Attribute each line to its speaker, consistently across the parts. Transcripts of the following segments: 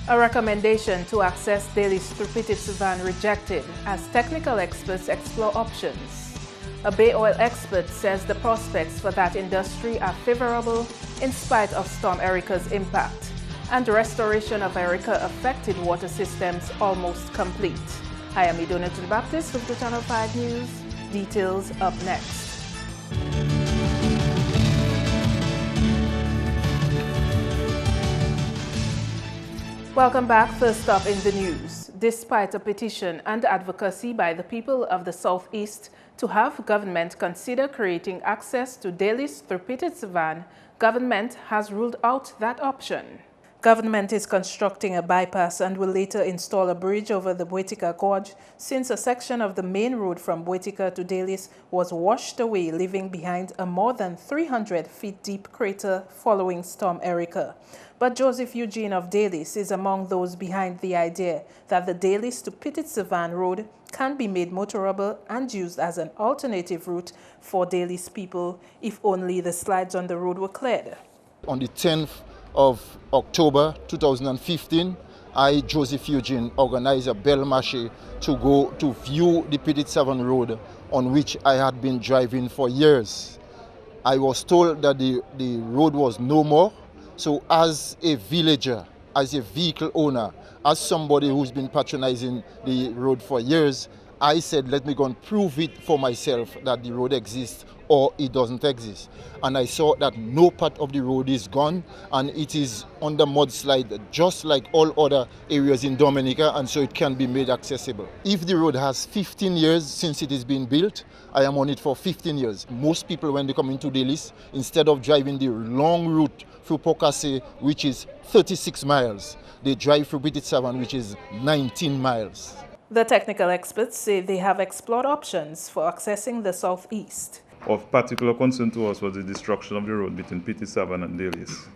Speaker 1: A recommendation to access Daly's through Pittsburgh rejected as technical experts explore options. A Bay Oil expert says the prospects for that industry are favorable in spite of Storm Erica's impact, and restoration of Erica-affected water systems almost complete. I am Idona Baptist with the Channel 5 News. Details up next. Welcome back. First up in the news. Despite a petition and advocacy by the people of the Southeast to have government consider creating access to Daly's through Pittsburgh, government has ruled out that option. Government is constructing a bypass and will later install a bridge over the Wed21 Gorge since a section of the main road from Wed21 to Daly's was washed away, leaving behind a more than 300 feet deep crater following Storm Erica. But Joseph Eugene of Daly's is among those behind the idea that the Daly's to Pittsburgh road can be made motorable and used as an alternative route for Daly's people if only the slides on the road were cleared.
Speaker 2: On the 10th of October 2015, I, Joseph Eugene, organized a bel marché to go to view the Pittsburgh road on which I had been driving for years. I was told that the road was no more. So as a villager, as a vehicle owner, as somebody who's been patronizing the road for years, I said, let me go and prove it for myself that the road exists or it doesn't exist. And I saw that no part of the road is gone and it is under mudslide just like all other areas in Dominica, and so it can be made accessible. If the road has 15 years since it is being built, I am on it for 15 years. Most people, when they come into Daly's, instead of driving the long route through Pocasset, which is 36 miles, they drive through Pittsburgh, which is 19 miles.
Speaker 1: The technical experts say they have explored options for accessing the southeast.
Speaker 3: Of particular concern to us was the destruction of the road between Pittsburgh and Daly's.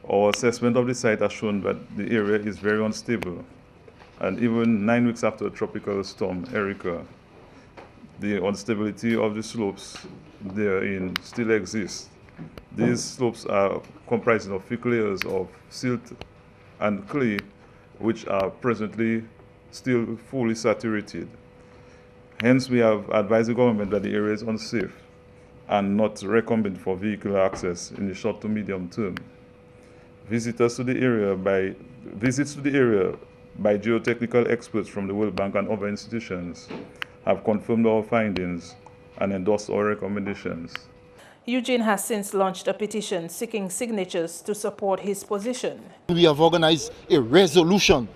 Speaker 3: Our assessment of the site has shown that the area is very unstable, and even 9 weeks after a tropical storm, Erica, the instability of the slopes therein still exists. These slopes are comprising of thick layers of silt and clay, which are presently still fully saturated. Hence, we have advised the government that the area is unsafe and not recommended for vehicular access in the short to medium term. Visits to the area by geotechnical experts from the World Bank and other institutions have confirmed our findings and endorsed our recommendations.
Speaker 1: Eugene has since launched a petition seeking signatures to support his position.
Speaker 2: We have organized a resolution.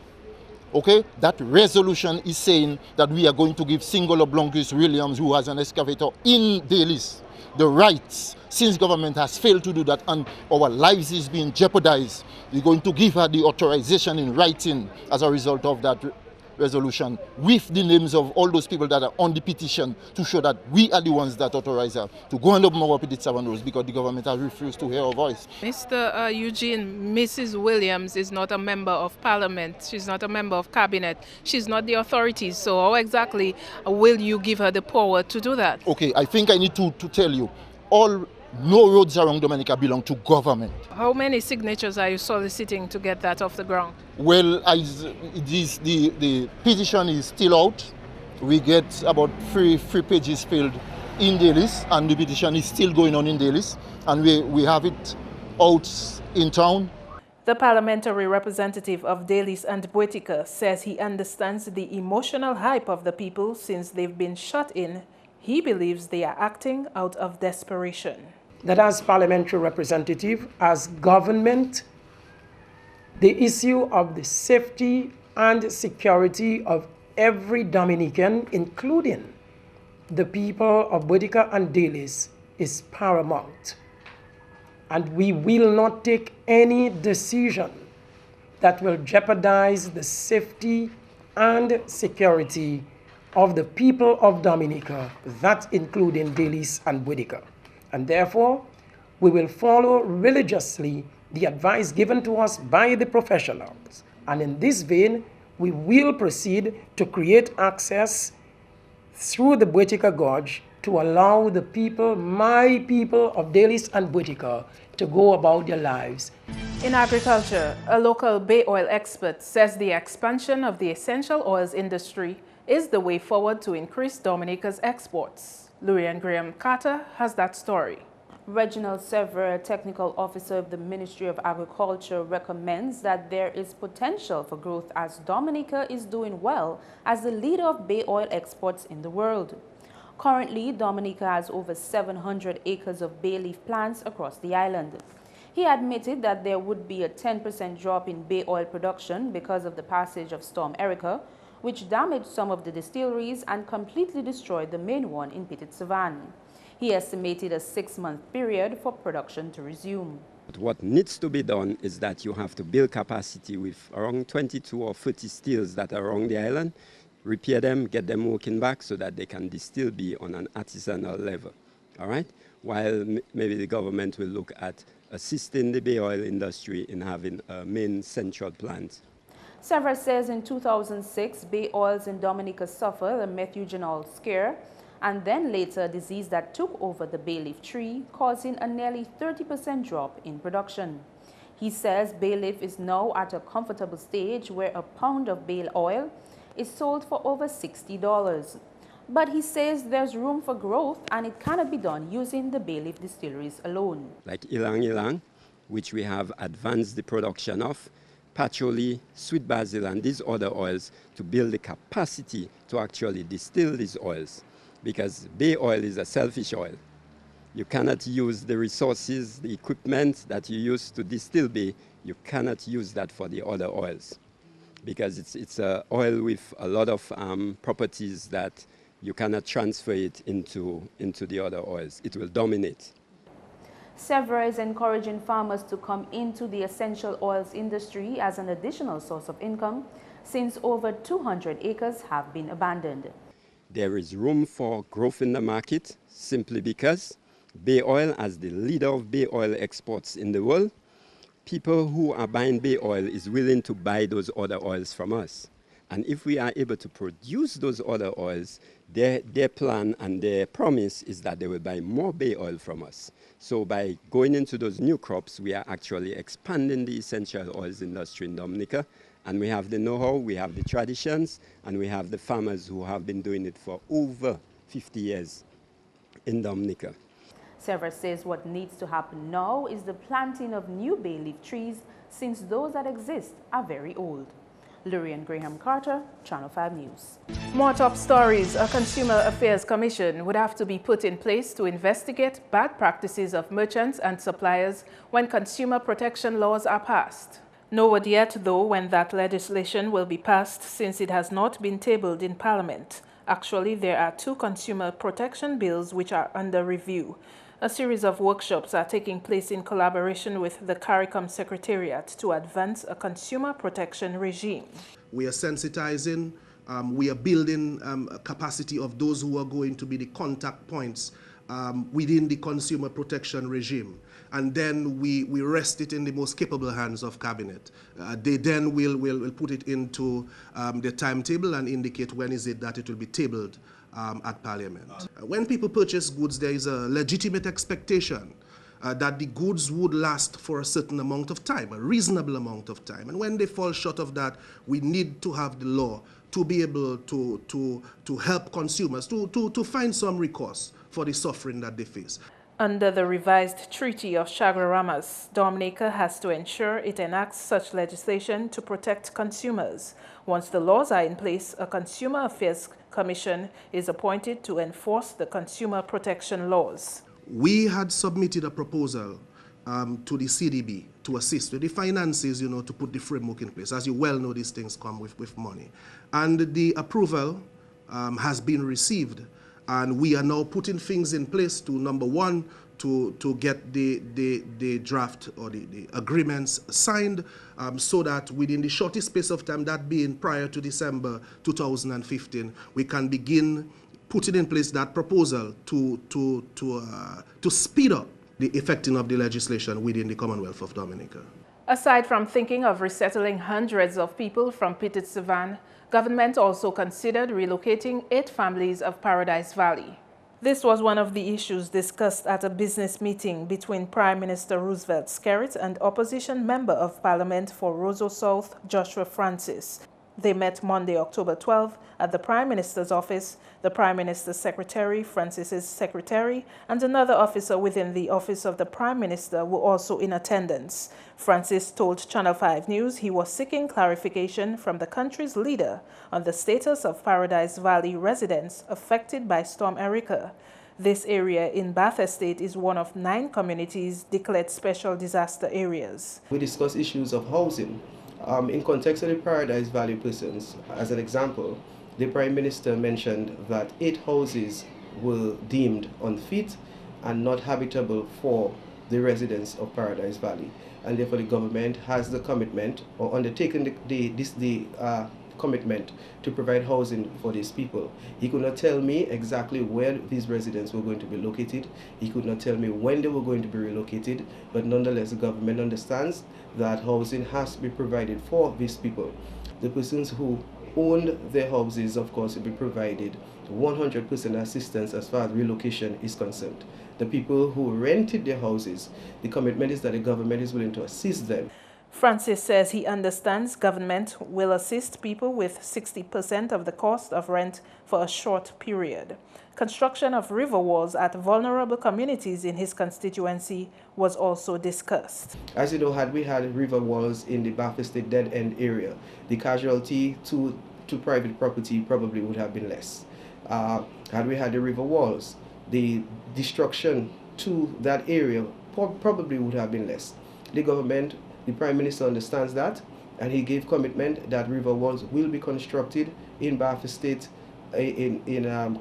Speaker 2: Okay, that resolution is saying that we are going to give Singular Blanquist Williams, who has an excavator in Daly's, the rights. Since government has failed to do that and our lives is being jeopardized, we're going to give her the authorization in writing as a result of that resolution with the names of all those people that are on the petition to show that we are the ones that authorize her to go and open our Pittsburgh roads because the government has refused to hear our voice.
Speaker 1: Mr. Eugene, Mrs. Williams is not a member of parliament. She's not a member of cabinet. She's not the authorities. So how exactly will you give her the power to do that?
Speaker 2: Okay, I think I need to tell you, no roads around Dominica belong to government.
Speaker 1: How many signatures are you soliciting to get that off the ground?
Speaker 2: Well, the petition is still out. We get about three pages filled in Daly's, and the petition is still going on in Daly's, and we have it out in town.
Speaker 1: The parliamentary representative of Daly's and Wed21 says he understands the emotional hype of the people since they've been shut in. He believes they are acting out of desperation.
Speaker 4: That as parliamentary representative, as government, the issue of the safety and security of every Dominican, including the people of Wed21 and Daly's, is paramount. And we will not take any decision that will jeopardize the safety and security of the people of Dominica, that including Daly's and Wed21. And therefore, we will follow religiously the advice given to us by the professionals. And in this vein, we will proceed to create access through the Wed21 Gorge to allow the people, my people of Daly's and Wed21, to go about their lives.
Speaker 1: In agriculture, a local bay oil expert says the expansion of the essential oils industry is the way forward to increase Dominica's exports. Lurian Graham Carter has that story.
Speaker 5: Reginald Sever, technical officer of the Ministry of Agriculture, recommends that there is potential for growth as Dominica is doing well as the leader of bay oil exports in the world. Currently, Dominica has over 700 acres of bay leaf plants across the island. He admitted that there would be a 10% drop in bay oil production because of the passage of Storm Erica, which damaged some of the distilleries and completely destroyed the main one in Petit Savan. He estimated a 6-month period for production to resume.
Speaker 6: But what needs to be done is that you have to build capacity with around 22 or 30 stills that are around the island, repair them, get them working back so that they can still be on an artisanal level. All right? While maybe the government will look at assisting the bay oil industry in having a main central plant.
Speaker 5: Sever says in 2006, bay oils in Dominica suffered a methugenol scare, and then later a disease that took over the bay leaf tree, causing a nearly 30% drop in production. He says bay leaf is now at a comfortable stage where a pound of bay oil is sold for over $60. But he says there's room for growth and it cannot be done using the bay leaf distilleries alone.
Speaker 6: Like Ilang Ilang, which we have advanced the production of, patchouli, sweet basil, and these other oils to build the capacity to actually distill these oils. Because bay oil is a selfish oil. You cannot use the resources, the equipment that you use to distill bay, you cannot use that for the other oils. Because it's an oil with a lot of properties that you cannot transfer it into the other oils. It will dominate.
Speaker 5: Sever is encouraging farmers to come into the essential oils industry as an additional source of income, since over 200 acres have been abandoned.
Speaker 6: There is room for growth in the market simply because bay oil, as the leader of bay oil exports in the world, people who are buying bay oil is willing to buy those other oils from us. And if we are able to produce those other oils, their plan and their promise is that they will buy more bay oil from us. So by going into those new crops, we are actually expanding the essential oils industry in Dominica. And we have the know-how, we have the traditions, and we have the farmers who have been doing it for over 50 years in Dominica.
Speaker 5: Sever says what needs to happen now is the planting of new bay leaf trees, since those that exist are very old. Lurian Graham Carter, Channel 5 News.
Speaker 1: More top stories. A Consumer Affairs Commission would have to be put in place to investigate bad practices of merchants and suppliers when consumer protection laws are passed. No word yet, though, when that legislation will be passed, since it has not been tabled in Parliament. Actually, there are 2 consumer protection bills which are under review. A series of workshops are taking place in collaboration with the CARICOM Secretariat to advance a consumer protection regime.
Speaker 7: We are sensitizing, we are building a capacity of those who are going to be the contact points within the consumer protection regime. And then we rest it in the most capable hands of Cabinet. They then will put it into the timetable and indicate when is it that it will be tabled at Parliament. When people purchase goods, there is a legitimate expectation that the goods would last for a certain amount of time, a reasonable amount of time. And when they fall short of that, we need to have the law to be able to help consumers, to find some recourse for the suffering that they face.
Speaker 1: Under the revised Treaty of Chaguaramas, Dominica has to ensure it enacts such legislation to protect consumers. Once the laws are in place, a Consumer Affairs Commission is appointed to enforce the consumer protection laws.
Speaker 7: We had submitted a proposal to the CDB to assist with the finances, to put the framework in place. As you well know, these things come with money. And the approval has been received. And we are now putting things in place to, number one, to get the draft or the agreements signed so that within the shortest space of time, that being prior to December 2015, we can begin putting in place that proposal to speed up the effecting of the legislation within the Commonwealth of Dominica.
Speaker 1: Aside from thinking of resettling hundreds of people from Petit Savan, government also considered relocating 8 families of Paradise Valley. This was one of the issues discussed at a business meeting between Prime Minister Roosevelt Skerrit and opposition member of Parliament for Roseau South, Joshua Francis. They met Monday, October 12, at the Prime Minister's office. The Prime Minister's secretary, Francis's secretary, and another officer within the office of the Prime Minister were also in attendance. Francis told Channel 5 News he was seeking clarification from the country's leader on the status of Paradise Valley residents affected by Storm Erika. This area in Bath Estate is one of 9 communities declared special disaster areas.
Speaker 8: We discuss issues of housing. In context of the Paradise Valley persons, as an example, the Prime Minister mentioned that 8 houses were deemed unfit and not habitable for the residents of Paradise Valley. And therefore the government has the commitment or undertaken the commitment to provide housing for these people. He could not tell me exactly where these residents were going to be located. He could not tell me when they were going to be relocated, but nonetheless the government understands that housing has to be provided for these people. The persons who owned their houses, of course, will be provided 100% assistance as far as relocation is concerned. The people who rented their houses, the commitment is that the government is willing to assist them.
Speaker 1: Francis says he understands government will assist people with 60% of the cost of rent for a short period. Construction of river walls at vulnerable communities in his constituency was also discussed.
Speaker 8: As you know, had we had river walls in the Bath Estate dead end area, the casualty to private property probably would have been less. Had we had the river walls, the destruction to that area probably would have been less. The government, the Prime Minister understands that, and he gave commitment that river walls will be constructed in Bath Estate, in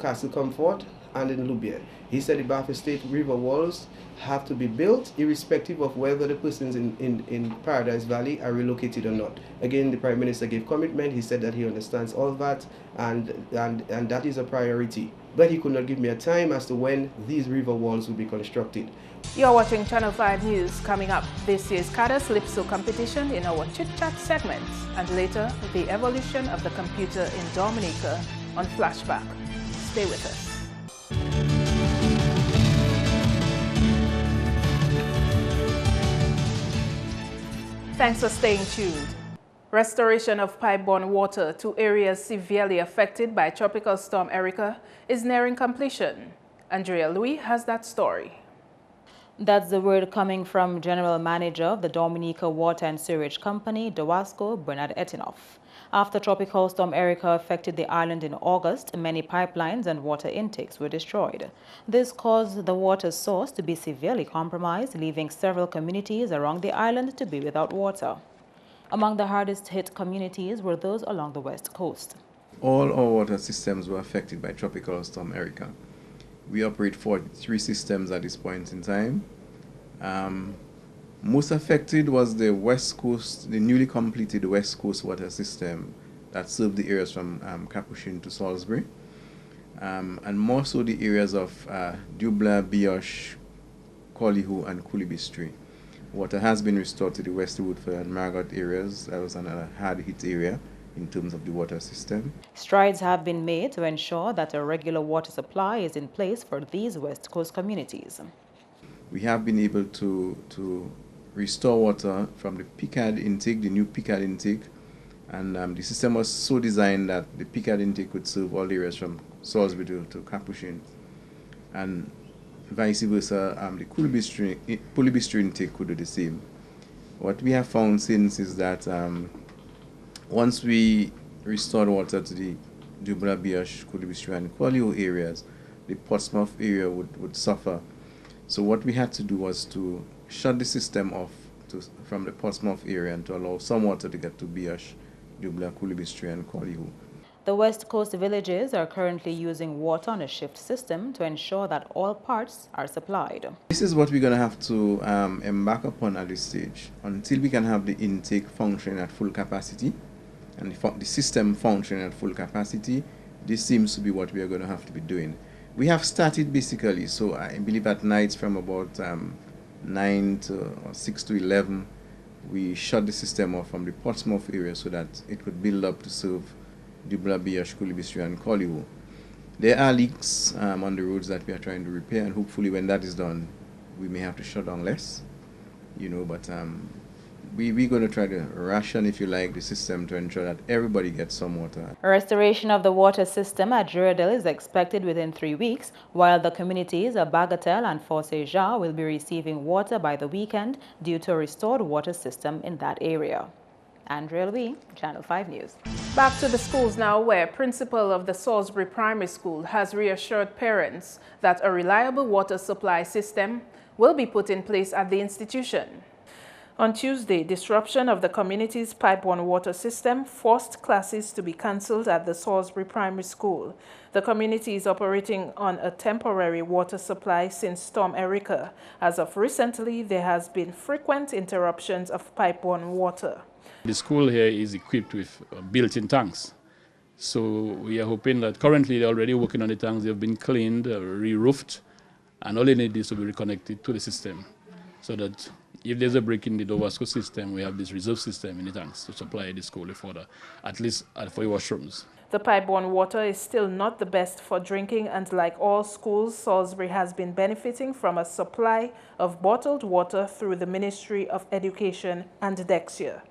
Speaker 8: Castle Comfort and in Loubier. He said the Bath Estate river walls have to be built irrespective of whether the persons in Paradise Valley are relocated or not. Again, the Prime Minister gave commitment. He said that he understands all that and that is a priority. But he could not give me a time as to when these river walls will be constructed.
Speaker 1: You're watching Channel 5 News. Coming up, this year's Cadas Lipso competition in our Chit Chat segment, and later, the evolution of the computer in Dominica on Flashback. Stay with us. Thanks for staying tuned. Restoration of pipe-borne water to areas severely affected by Tropical Storm Erika is nearing completion. Andrea Louis has that story.
Speaker 5: That's the word coming from General Manager of the Dominica Water and Sewerage Company, DOWASCO, Bernard Etinoff. After Tropical Storm Erika affected the island in August, many pipelines and water intakes were destroyed. This caused the water source to be severely compromised, leaving several communities around the island to be without water. Among the hardest hit communities were those along the west coast.
Speaker 9: All our water systems were affected by Tropical Storm Erika. We operate 43 systems at this point in time. Most affected was the West Coast, the newly completed West Coast water system that served the areas from Capuchin to Salisbury, and more so the areas of Dubla, Biosh, Collyhoo, and Coolibistry. Water has been restored to the West Woodford and Margot areas. That was another hard-hit area in terms of the water system.
Speaker 5: Strides have been made to ensure that a regular water supply is in place for these West Coast communities.
Speaker 9: We have been able to restore water from the Picard intake, the new Picard intake, and the system was so designed that the Picard intake could serve all areas from Salisbury to Capuchin, and vice versa, the Coolibistry intake could do the same. What we have found since is that once we restored water to the Dubla, Biosh, Coolibistry, and Collyhoo areas, the Portsmouth area would suffer. So what we had to do was to shut the system off from the Portsmouth area and to allow some water to get to Biosh, Dubla, Coolibistry, and Collyhoo.
Speaker 5: The West Coast villages are currently using water on a shift system to ensure that all parts are supplied.
Speaker 9: This is what we're going to have to embark upon at this stage until we can have the intake functioning at full capacity and the system functioning at full capacity. This seems to be what we are going to have to be doing. We have started basically, so I believe at nights from about 6 to 11, we shut the system off from the Portsmouth area so that it could build up to serve Dubla, Biosh, Coolibistry, and Collyhoo. There are leaks on the roads that we are trying to repair, and hopefully when that is done, we may have to shut down less, but we're going to try to ration, if you like, the system to ensure that everybody gets some water.
Speaker 10: Restoration of the water system at Juradel is expected within 3 weeks, while the communities of Bagatelle and Force-Jean will be receiving water by the weekend due to a restored water system in that area. Andrea Louis, Channel 5 News.
Speaker 1: Back to the schools now, where principal of the Salisbury Primary School has reassured parents that a reliable water supply system will be put in place at the institution. On Tuesday, disruption of the community's pipe-borne water system forced classes to be cancelled at the Salisbury Primary School. The community is operating on a temporary water supply since Storm Erica. As of recently, there has been frequent interruptions of pipe-borne water.
Speaker 11: The school here is equipped with built-in tanks. So we are hoping that currently they're already working on the tanks. They've been cleaned, re-roofed, and all they need is to be reconnected to the system so that if there's a break in the Dovasco system, we have this reserve system in the tanks to supply the school with water, at least for the washrooms.
Speaker 1: The pipe-borne water is still not the best for drinking, and like all schools, Salisbury has been benefiting from a supply of bottled water through the Ministry of Education and Dexia.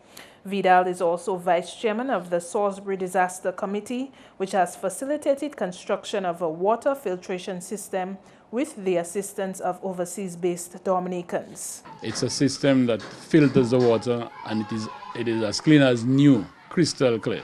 Speaker 1: Vidal is also vice chairman of the Salisbury Disaster Committee, which has facilitated construction of a water filtration system with the assistance of overseas-based Dominicans.
Speaker 11: It's a system that filters the water, and it is as clean as new, crystal clear.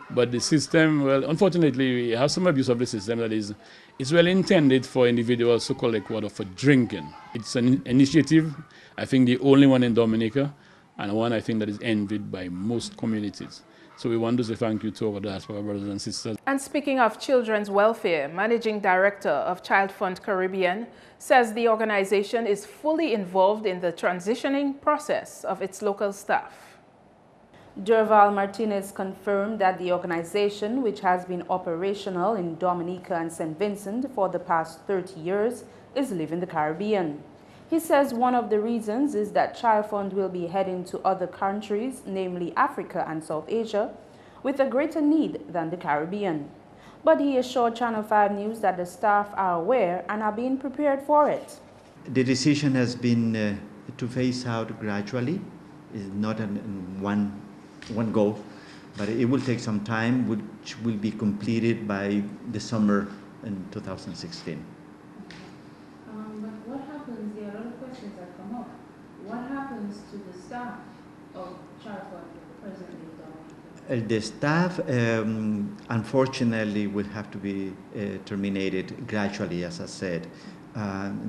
Speaker 11: But the system, well, unfortunately, we have some abuse of the system that it's well intended for individuals to collect water for drinking. It's an initiative, I think the only one in Dominica, and one I think that is envied by most communities. So we want to say thank you to our diaspora brothers and sisters.
Speaker 1: And speaking of children's welfare, Managing Director of ChildFund Caribbean says the organization is fully involved in the transitioning process of its local staff.
Speaker 5: Durval Martinez confirmed that the organization, which has been operational in Dominica and St. Vincent for the past 30 years, is leaving the Caribbean. He says one of the reasons is that ChildFund will be heading to other countries, namely Africa and South Asia, with a greater need than the Caribbean. But he assured Channel 5 News that the staff are aware and are being prepared for it.
Speaker 12: The decision has been to phase out gradually. It's not in one go, but it will take some time, which will be completed by the summer in 2016.
Speaker 1: What happens to the staff of ChildFund presently in Dominica?
Speaker 12: The staff, unfortunately, will have to be terminated gradually, as I said.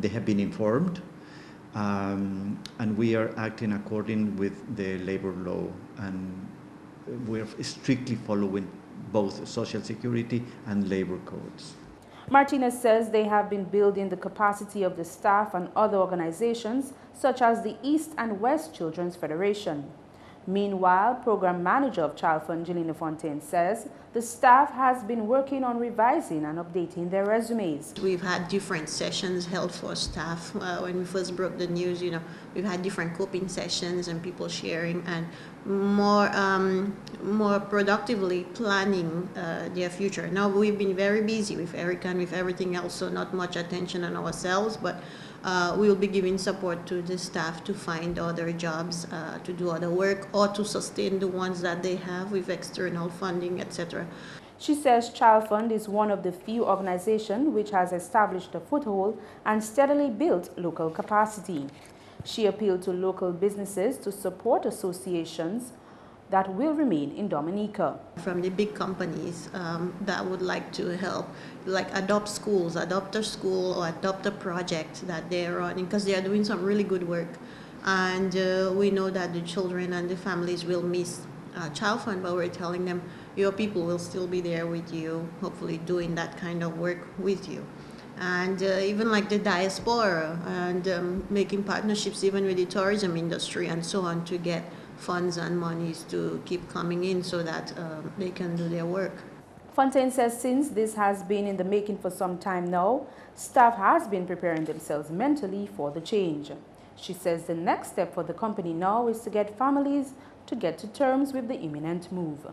Speaker 12: They have been informed, and we are acting according with the labor law, and we're strictly following both Social Security and labor codes.
Speaker 5: Martinez says they have been building the capacity of the staff and other organizations such as the East and West Children's Federation. Meanwhile, Program Manager of ChildFund, Jelena Fontaine, says the staff has been working on revising and updating their resumes.
Speaker 13: We've had different sessions held for staff. When we first broke the news, we've had different coping sessions and people sharing and more productively planning their future. Now, we've been very busy with Erica and with everything else, so not much attention on ourselves, but we'll be giving support to the staff to find other jobs, to do other work, or to sustain the ones that they have with external funding, etc.
Speaker 5: She says ChildFund is one of the few organizations which has established a foothold and steadily built local capacity. She appealed to local businesses to support associations that will remain in Dominica.
Speaker 13: From the big companies that would like to help, like adopt schools, adopt a school or adopt a project that they're running, because they are doing some really good work. And we know that the children and the families will miss ChildFund, but we're telling them your people will still be there with you, hopefully doing that kind of work with you. And even like the diaspora and making partnerships even with the tourism industry and so on to get funds and monies to keep coming in so that they can do their work.
Speaker 5: Fontaine says since this has been in the making for some time now, staff has been preparing themselves mentally for the change. She says the next step for the company now is to get families to get to terms with the imminent move.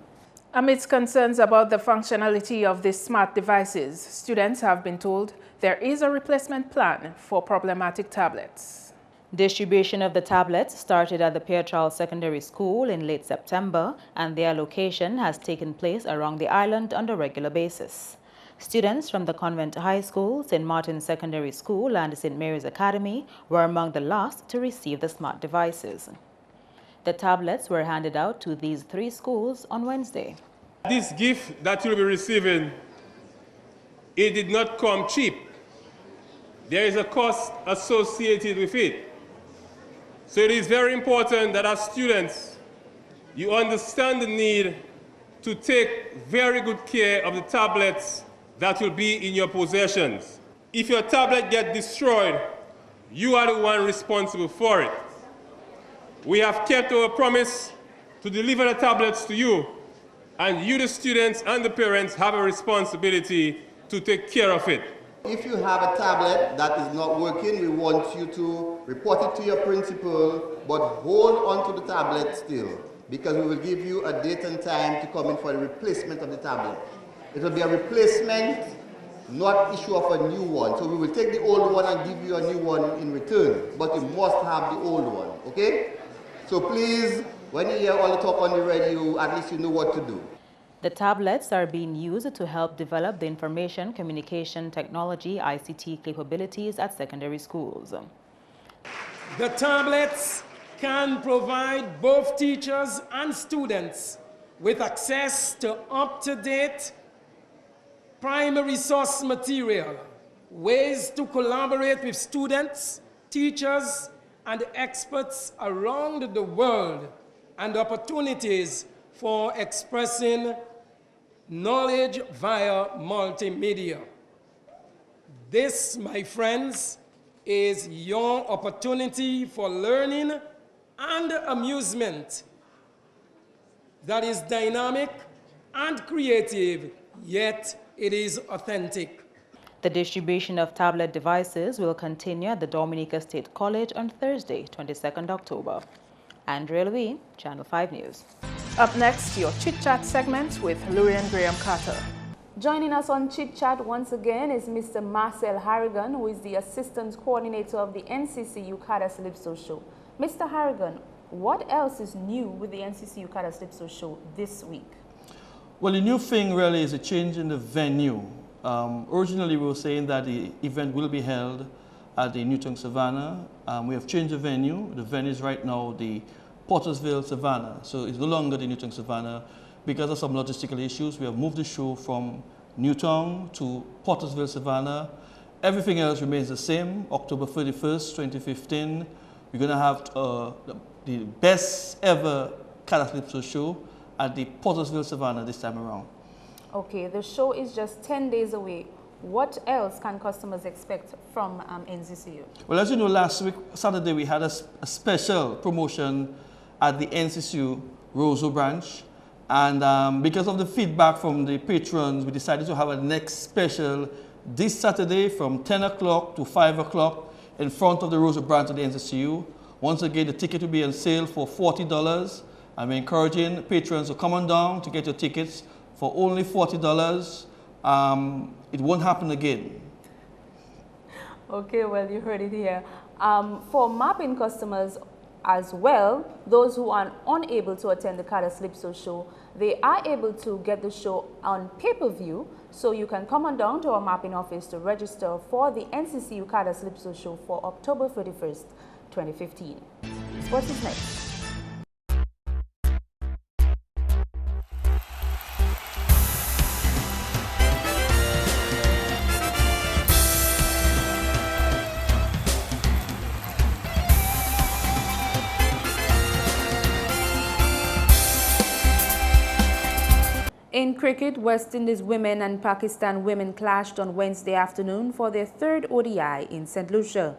Speaker 1: Amidst concerns about the functionality of these smart devices, students have been told there is a replacement plan for problematic tablets.
Speaker 10: Distribution of the tablets started at the Pierre Charles Secondary School in late September, and their allocation has taken place around the island on a regular basis. Students from the Convent High School, St. Martin's Secondary School, and St. Mary's Academy were among the last to receive the smart devices. The tablets were handed out to these three schools on Wednesday.
Speaker 14: This gift that you'll be receiving, it did not come cheap. There is a cost associated with it. So it is very important that as students, you understand the need to take very good care of the tablets that will be in your possessions. If your tablet gets destroyed, you are the one responsible for it. We have kept our promise to deliver the tablets to you, and you, the students and the parents, have a responsibility to take care of it.
Speaker 15: If you have a tablet that is not working, we want you to report it to your principal, but hold on to the tablet still, because we will give you a date and time to come in for the replacement of the tablet. It will be a replacement, not issue of a new one. So we will take the old one and give you a new one in return, but you must have the old one, okay? So please, when you hear all the talk on the radio, at least you know what to do.
Speaker 10: The tablets are being used to help develop the information communication technology ICT capabilities at secondary schools.
Speaker 4: The tablets can provide both teachers and students with access to up-to-date primary source material, ways to collaborate with students, teachers, and experts around the world, and opportunities for expressing knowledge via multimedia. This, my friends, is your opportunity for learning and amusement that is dynamic and creative, yet it is authentic.
Speaker 10: The distribution of tablet devices will continue at the Dominica State College on Thursday, 22nd October. Andrea Louis, Channel 5 News.
Speaker 1: Up next, your Chit Chat segment with Lurian Graham Carter.
Speaker 5: Joining us on Chit Chat once again is Mr. Marcel Harrigan, who is the Assistant Coordinator of the NCC Ukada Calypso Show. Mr. Harrigan, what else is new with the NCC Ukada Calypso Show this week?
Speaker 16: Well, the new thing really is a change in the venue. Originally, we were saying that the event will be held at the Newton Savannah. We have changed the venue. The venue is right now the Pottersville Savannah. So it's no longer the Newton Savannah. Because of some logistical issues, we have moved the show from Newton to Pottersville Savannah. Everything else remains the same. October 31st, 2015, we're going to have the best ever Calypso show at the Pottersville Savannah this time around.
Speaker 5: Okay, the show is just 10 days away. What else can customers expect from NCCU?
Speaker 16: Well, as you know, last week, Saturday, we had a special promotion at the NCCU Roseau branch. And because of the feedback from the patrons, we decided to have a next special this Saturday from 10 o'clock to 5 o'clock in front of the Roseau branch at the NCCU. Once again, the ticket will be on sale for $40. I'm encouraging patrons to come on down to get your tickets for only $40. It won't happen again.
Speaker 5: Okay, well, you heard it here. For mapping customers as well, those who are unable to attend the Calypso show, they are able to get the show on pay-per-view, so you can come on down to our mapping office to register for the NCC Calypso show for October 31st, 2015. Sports is next. In cricket, West Indies women and Pakistan women clashed on Wednesday afternoon for their third ODI in St. Lucia.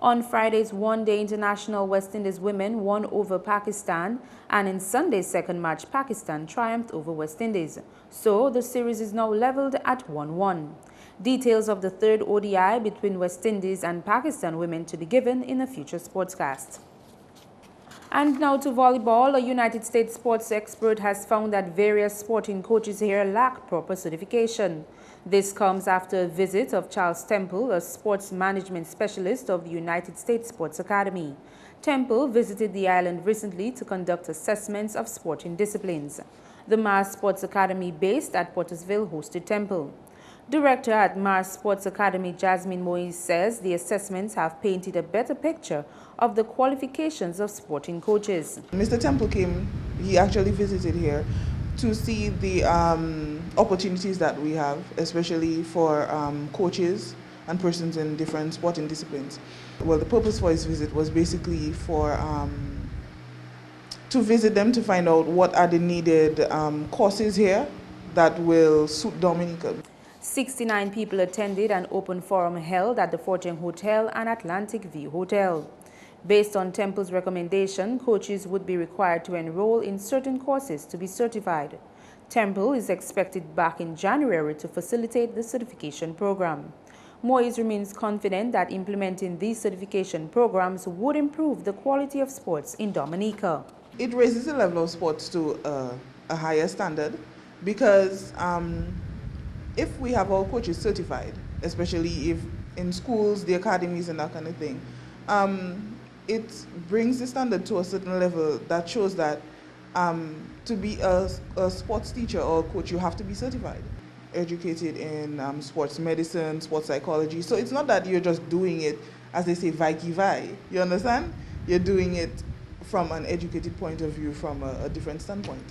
Speaker 5: On Friday's one-day international, West Indies women won over Pakistan, and in Sunday's second match, Pakistan triumphed over West Indies. So the series is now leveled at 1-1. Details of the third ODI between West Indies and Pakistan women to be given in a future sportscast. And now to volleyball. A United States sports expert has found that various sporting coaches here lack proper certification. This comes after a visit of Charles Temple, a sports management specialist of the United States Sports Academy. Temple visited the island recently to conduct assessments of sporting disciplines. The Mars Sports Academy, based at Pottersville, hosted Temple. Director at Mars Sports Academy, Jasmine Moise, says the assessments have painted a better picture of the qualifications of sporting coaches.
Speaker 17: Mr. Temple came, he actually visited here to see the opportunities that we have, especially for coaches and persons in different sporting disciplines. Well, the purpose for his visit was basically for to visit them to find out what are the needed courses here that will suit Dominica.
Speaker 5: 69 people attended an open forum held at the Fortune Hotel and Atlantic View Hotel. Based on Temple's recommendation, coaches would be required to enroll in certain courses to be certified. Temple is expected back in January to facilitate the certification program. Moise remains confident that implementing these certification programs would improve the quality of sports in Dominica.
Speaker 17: It raises the level of sports to a higher standard because if we have our coaches certified, especially if in schools, the academies and that kind of thing, it brings the standard to a certain level that shows that to be a sports teacher or coach, you have to be certified, educated in sports medicine, sports psychology. So it's not that you're just doing it, as they say, vai. You understand? You're doing it from an educated point of view, from a different standpoint.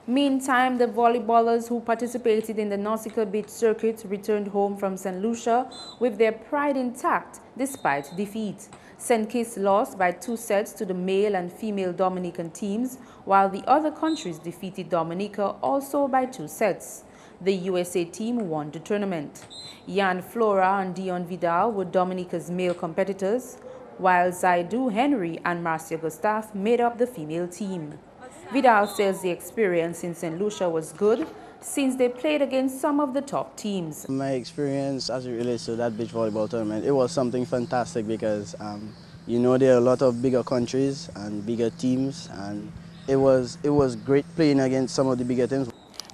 Speaker 5: Meantime, the volleyballers who participated in the Nausicaa Beach circuit returned home from St. Lucia with their pride intact despite defeat. St. Kitts lost by 2 sets to the male and female Dominican teams, while the other countries defeated Dominica also by 2 sets. The USA team won the tournament. Jan Flora and Dion Vidal were Dominica's male competitors, while Zaidu Henry and Marcia Gustave made up the female team. Vidal says the experience in St. Lucia was good since they played against some of the top teams.
Speaker 18: My experience as it relates to that beach volleyball tournament, it was something fantastic because you know, there are a lot of bigger countries and bigger teams, and it was great playing against some of the bigger teams.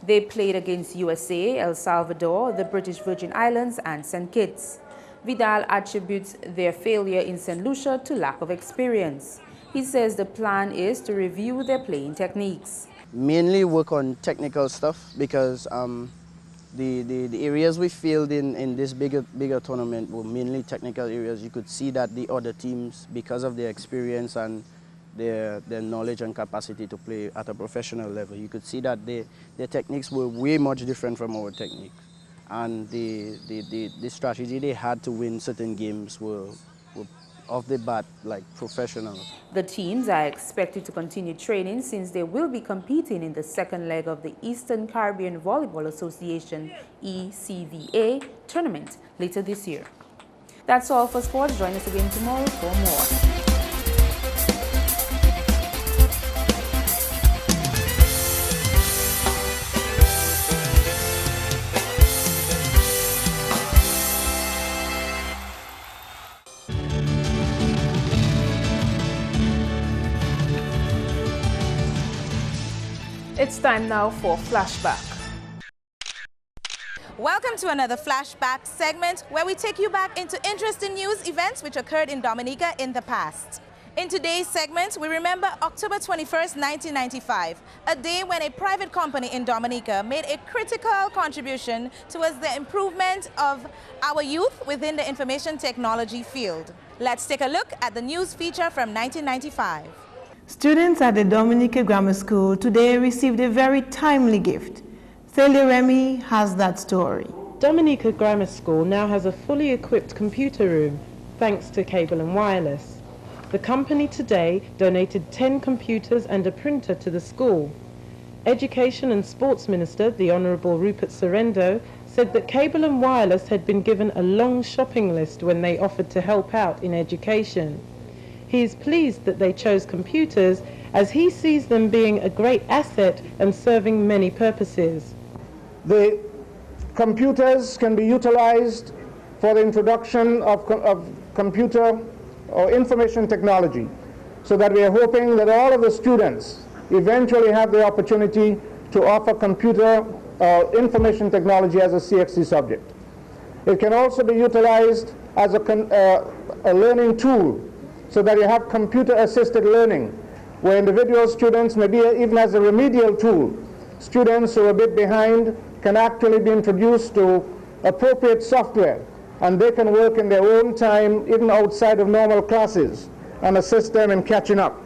Speaker 5: They played against USA, El Salvador, the British Virgin Islands and St. Kitts. Vidal attributes their failure in St. Lucia to lack of experience. He says the plan is to review their playing techniques.
Speaker 18: Mainly work on technical stuff because the areas we failed in this bigger tournament were mainly technical areas. You could see that the other teams, because of their experience and their knowledge and capacity to play at a professional level, you could see that their techniques were way much different from our techniques. And the strategy they had to win certain games were off the bat, like professional.
Speaker 5: The teams are expected to continue training since they will be competing in the second leg of the Eastern Caribbean Volleyball Association ECVA tournament later this year. That's all for sports. Join us again tomorrow for more. It's time now for Flashback.
Speaker 19: Welcome to another Flashback segment where we take you back into interesting news events which occurred in Dominica in the past. In today's segment, we remember October 21st, 1995, a day when a private company in Dominica made a critical contribution towards the improvement of our youth within the information technology field. Let's take a look at the news feature from 1995.
Speaker 20: Students at the Dominica Grammar School today received a very timely gift. Celia Remy has that story.
Speaker 21: Dominica Grammar School now has a fully equipped computer room, thanks to Cable and Wireless. The company today donated 10 computers and a printer to the school. Education and Sports Minister, the Honourable Rupert Sorrento, said that Cable and Wireless had been given a long shopping list when they offered to help out in education. He is pleased that they chose computers as he sees them being a great asset and serving many purposes.
Speaker 22: The computers can be utilized for the introduction of computer or information technology. so that we are hoping that all of the students eventually have the opportunity to offer computer information technology as a CXC subject. It can also be utilized as a learning tool, so that you have computer-assisted learning, where individual students, maybe even as a remedial tool, students who are a bit behind can actually be introduced to appropriate software, and they can work in their own time, even outside of normal classes, and assist them in catching up.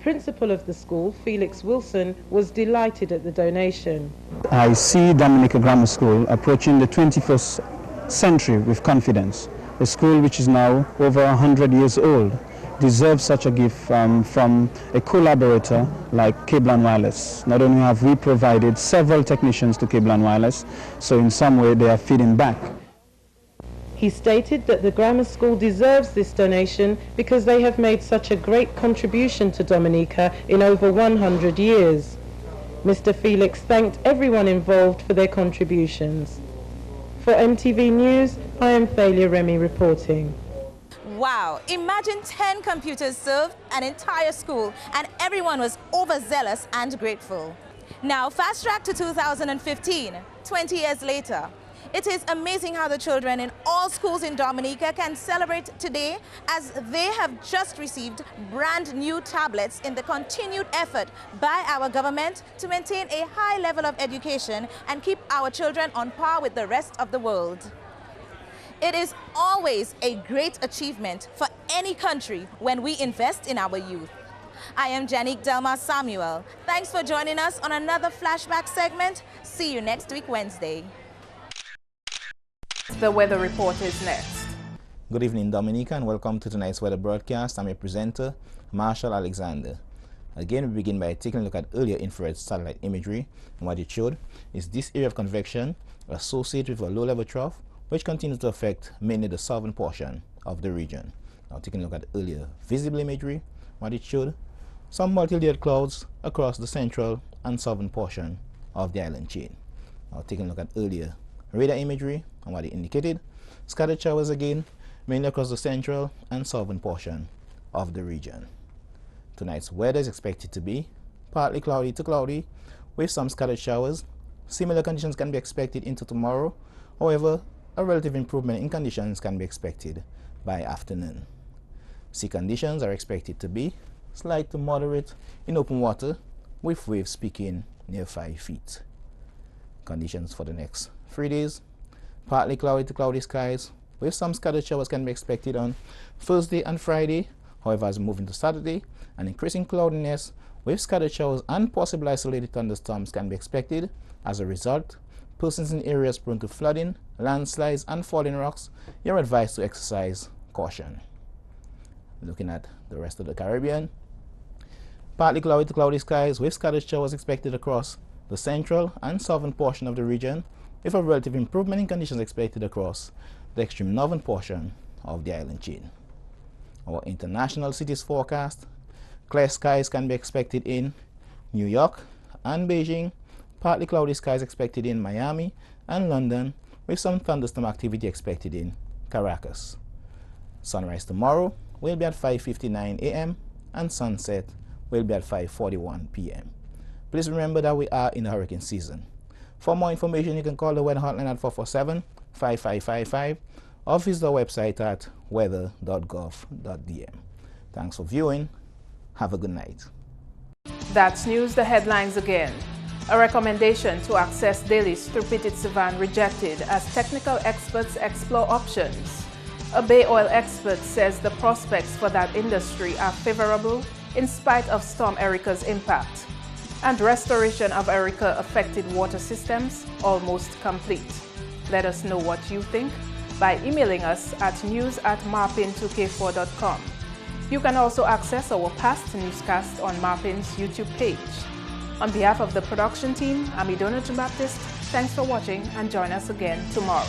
Speaker 21: Principal of the school, Felix Wilson, was delighted at the donation.
Speaker 2: I see Dominica Grammar School approaching the 21st century with confidence. A school which is now over 100 years old deserves such a gift from a collaborator like Cable and Wireless. Not only have we provided several technicians to Cable and Wireless, so in some way they are feeding back.
Speaker 21: He stated that the grammar school deserves this donation because they have made such a great contribution to Dominica in over 100 years. Mr. Felix thanked everyone involved for their contributions. For MTV News, I am Thalia Remy reporting.
Speaker 19: Wow, imagine 10 computers served an entire school and everyone was overzealous and grateful. Now fast track to 2015, 20 years later. It is amazing how the children in all schools in Dominica can celebrate today, as they have just received brand new tablets in the continued effort by our government to maintain a high level of education and keep our children on par with the rest of the world. It is always a great achievement for any country when we invest in our youth. I am Janique Delma Samuel. Thanks for joining us on another Flashback segment. See you next week, Wednesday.
Speaker 1: The weather report is next.
Speaker 3: Good evening, Dominica, and welcome to tonight's weather broadcast. I'm your presenter, Marshall Alexander. Again, we begin by taking a look at earlier infrared satellite imagery, and what it showed is this area of convection associated with a low-level trough, which continues to affect mainly the southern portion of the region. Now, taking a look at earlier visible imagery, what it showed, some multi-layered clouds across the central and southern portion of the island chain. Now, taking a look at earlier radar imagery, and what it indicated, scattered showers again, mainly across the central and southern portion of the region. Tonight's weather is expected to be partly cloudy to cloudy with some scattered showers. Similar conditions can be expected into tomorrow. However, a relative improvement in conditions can be expected by afternoon. Sea conditions are expected to be slight to moderate in open water, with waves peaking near 5 feet. Conditions for the next 3 days: partly cloudy to cloudy skies, with some scattered showers can be expected on Thursday and Friday. However, as we move into Saturday, an increasing cloudiness with scattered showers and possible isolated thunderstorms can be expected. As a result, persons in areas prone to flooding, landslides, and falling rocks, you're advised to exercise caution. Looking at the rest of the Caribbean, partly cloudy to cloudy skies with scattered showers expected across the central and southern portion of the region, with a relative improvement in conditions expected across the extreme northern portion of the island chain. Our international cities forecast: clear skies can be expected in New York and Beijing, partly cloudy skies expected in Miami and London, with some thunderstorm activity expected in Caracas. Sunrise tomorrow will be at 5:59 a.m. and sunset will be at 5:41 p.m. Please remember that we are in the hurricane season. For more information, you can call the weather hotline at 447-5555 or visit our website at weather.gov.dm. Thanks for viewing. Have a good night.
Speaker 1: That's news, the headlines again. A recommendation to access dailies through Petit Savan rejected as technical experts explore options. A Bay Oil expert says the prospects for that industry are favorable in spite of Storm Erica's impact. And restoration of Erica-affected water systems almost complete. Let us know what you think by emailing us at news@marpin2k4.com. You can also access our past newscast on Marpin's YouTube page. On behalf of the production team, I'm Idona Jean-Baptiste. Thanks for watching and join us again tomorrow.